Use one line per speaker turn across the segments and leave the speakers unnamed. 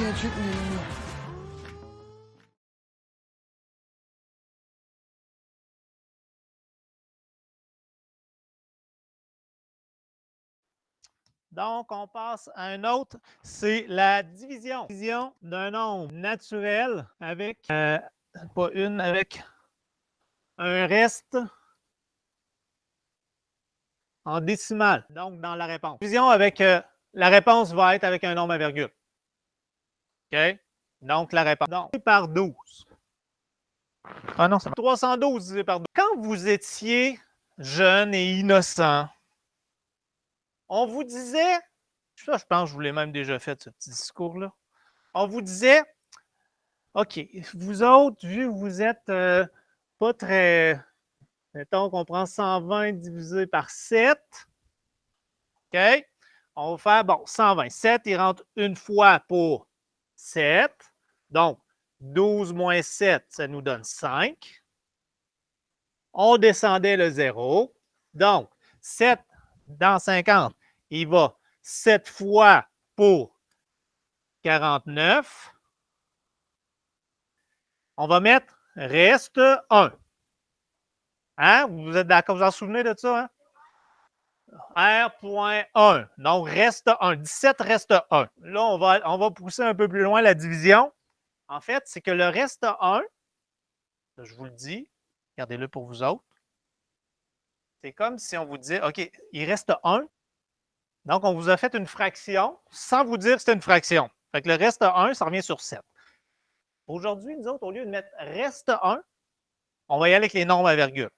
28 mm.
Donc, on passe à un autre, c'est la division. Division d'un nombre naturel avec, pas une, avec un reste en décimale, donc dans la réponse. Division avec, la réponse va être avec un nombre à virgule. OK? Donc, la réponse. Donc, par 12. Ah non, c'est 312 divisé par 12. Quand vous étiez jeune et innocent, on vous disait, ça, je pense que je vous l'ai même déjà fait, ce petit discours-là. On vous disait, OK, vous autres, vu que vous êtes pas très. Mettons qu'on prend 120 divisé par 7. OK? On va faire, bon, 120. 7, il rentre une fois pour 7. Donc, 12 moins 7, ça nous donne 5. On descendait le 0. Donc, 7 dans 50, il va 7 fois pour 49. On va mettre reste 1. Hein? Vous êtes d'accord? Vous vous en souvenez de ça? Hein? R.1. Donc, reste 1. 17 reste 1. Là, on va pousser un peu plus loin la division. En fait, c'est que le reste 1, je vous le dis, regardez-le pour vous autres. C'est comme si on vous disait, OK, il reste 1. Donc, on vous a fait une fraction sans vous dire que c'était une fraction. Fait que le reste 1, ça revient sur 7. Aujourd'hui, nous autres, au lieu de mettre reste 1, on va y aller avec les nombres à virgule.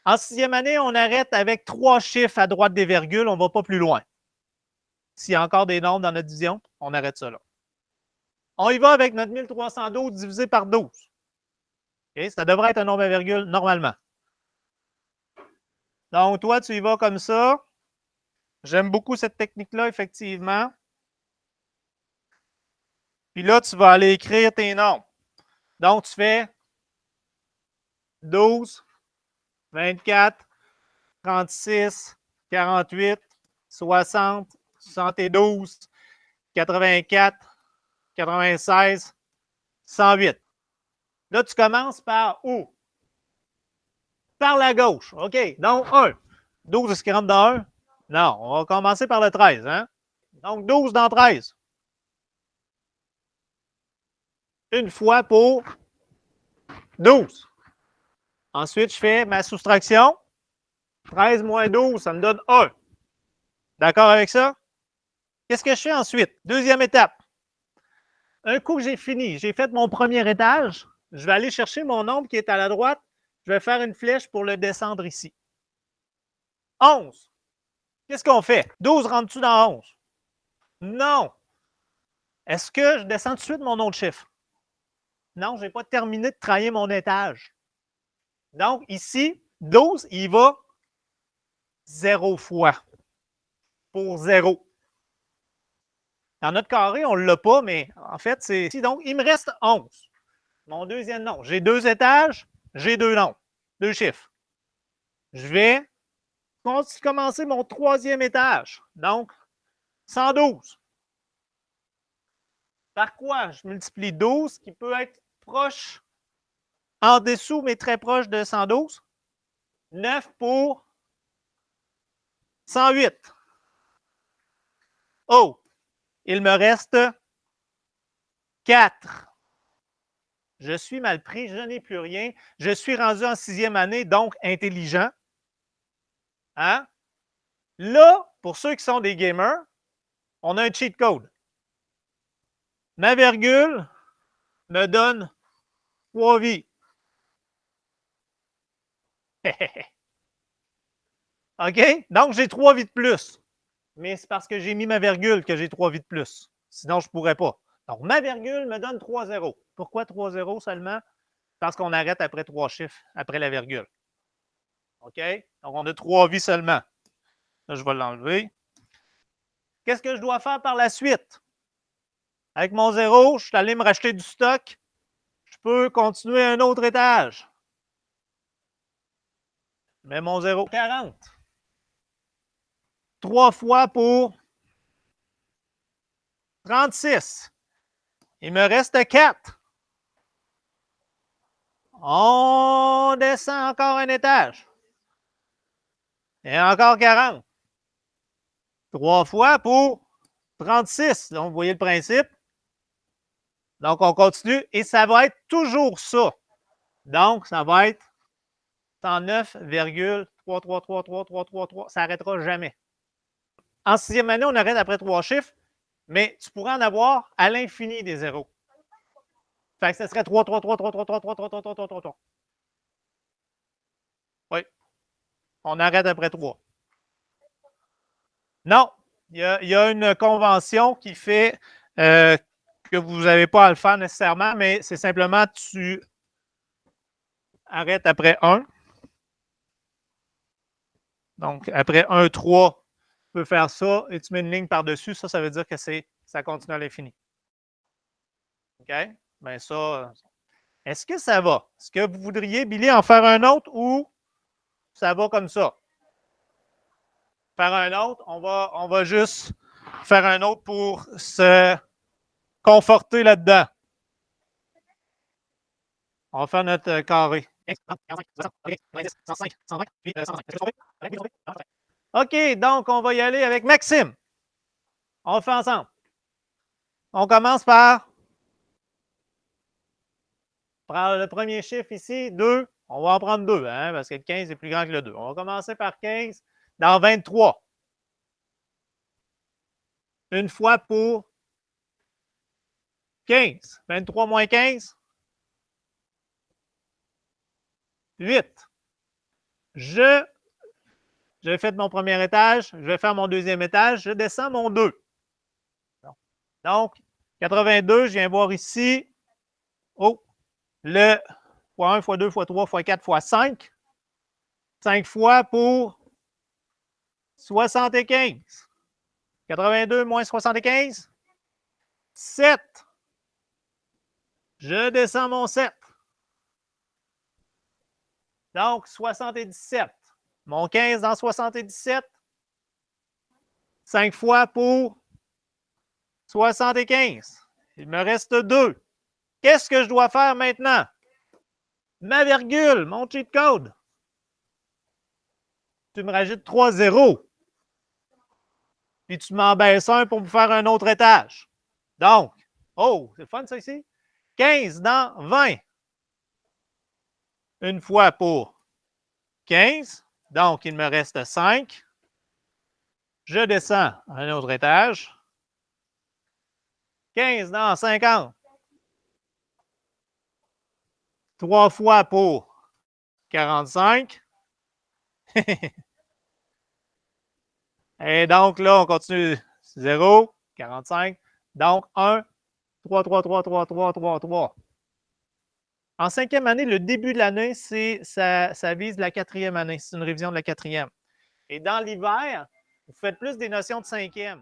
En sixième année, on arrête avec 3 chiffres à droite des virgules, on ne va pas plus loin. S'il y a encore des nombres dans notre division, on arrête ça là. On y va avec notre 1312 divisé par 12. Okay? Ça devrait être un nombre à virgule normalement. Donc, toi, tu y vas comme ça. J'aime beaucoup cette technique-là, effectivement. Puis là, tu vas aller écrire tes nombres. Donc, tu fais 12, 24, 36, 48, 60, 72, 84, 96, 108. Là, tu commences par où? Par la gauche. OK. Donc, 1. 12, est-ce qu'il rentre dans 1? Non. On va commencer par le 13. Hein? Donc, 12 dans 13. Une fois pour 12. Ensuite, je fais ma soustraction. 13 moins 12, ça me donne 1. D'accord avec ça? Qu'est-ce que je fais ensuite? Deuxième étape. Un coup que j'ai fini, j'ai fait mon premier étage, je vais aller chercher mon nombre qui est à la droite. Je vais faire une flèche pour le descendre ici. 11. Qu'est-ce qu'on fait? 12 rentre-tu dans 11? Non. Est-ce que je descends tout de suite mon autre chiffre? Non, je n'ai pas terminé de travailler mon étage. Donc, ici, 12, il va 0 fois pour 0. Dans notre carré, on ne l'a pas, mais en fait, c'est ici. Donc, il me reste 11. Mon deuxième nombre. J'ai 2 étages, j'ai 2 nombres, 2 chiffres. Je vais commencer mon troisième étage. Donc, 112. Par quoi je multiplie 12 qui peut être proche, en dessous, mais très proche de 112? 9 pour 108. Oh, il me reste 4. Je suis mal pris, je n'ai plus rien. Je suis rendu en sixième année, donc intelligent. Hein? Là, pour ceux qui sont des gamers, on a un cheat code. Ma virgule me donne 3 vies. OK? Donc, j'ai 3 vies de plus. Mais c'est parce que j'ai mis ma virgule que j'ai 3 vies de plus. Sinon, je ne pourrais pas. Donc, ma virgule me donne 3 zéros. Pourquoi 3 zéros seulement? Parce qu'on arrête après 3 chiffres, après la virgule. OK? Donc, on a 3 vies seulement. Là, je vais l'enlever. Qu'est-ce que je dois faire par la suite? Avec mon zéro, je suis allé me racheter du stock. Je peux continuer un autre étage. Je mets mon zéro. 40. 3 fois pour 36. Il me reste 4. On descend encore un étage. Et encore 40. 3 fois pour 36. Donc, vous voyez le principe. Donc, on continue et ça va être toujours ça. Donc, ça va être 109,3333333. Ça n'arrêtera jamais. En 6e année, on arrête après 3 chiffres, mais tu pourrais en avoir à l'infini des zéros. Fait que ça serait 3, 3, 3, 3, 3, 3, 3, 3, 3, 3, 3, 3, 3. Oui. On arrête après 3. Non. Il y a une convention qui fait que vous n'avez pas à le faire nécessairement, mais c'est simplement tu arrêtes après 1. Donc, après 1, 3, tu peux faire ça et tu mets une ligne par-dessus. Ça veut dire que ça continue à l'infini. OK? Bien, ça, est-ce que ça va? Est-ce que vous voudriez, Billy, en faire un autre ou ça va comme ça? Faire un autre, on va juste faire un autre pour se conforter là-dedans. On va faire notre carré. OK, donc on va y aller avec Maxime. On le fait ensemble. On commence par prendre le premier chiffre ici, 2. On va en prendre 2, hein, parce que le 15 est plus grand que le 2. On va commencer par 15 dans 23. Une fois pour 15. 23 moins 15. 8. J'ai fait mon premier étage. Je vais faire mon deuxième étage. Je descends mon 2. Donc, 82, je viens voir ici. Oh, le x1, x2, x3, x4, x5. 5 fois pour 75. 82 moins 75. 7. Je descends mon 7. Donc, 77. Mon 15 dans 77. 5 fois pour 75. Il me reste 2. Qu'est-ce que je dois faire maintenant? Ma virgule, mon cheat code. Tu me rajoutes 3 zéros. Puis tu m'en baisses un pour me faire un autre étage. Donc, oh, c'est fun ça ici? 15 dans 20. Une fois pour 15. Donc, il me reste 5. Je descends un autre étage. 15 dans 50. 3 fois pour 45. Et donc, là, on continue. 0, 45. Donc, 1, 3, 3, 3, 3, 3, 3, 3. En 5e année, le début de l'année, ça vise la 4e année. C'est une révision de la 4e. Et dans l'hiver, vous faites plus des notions de 5e.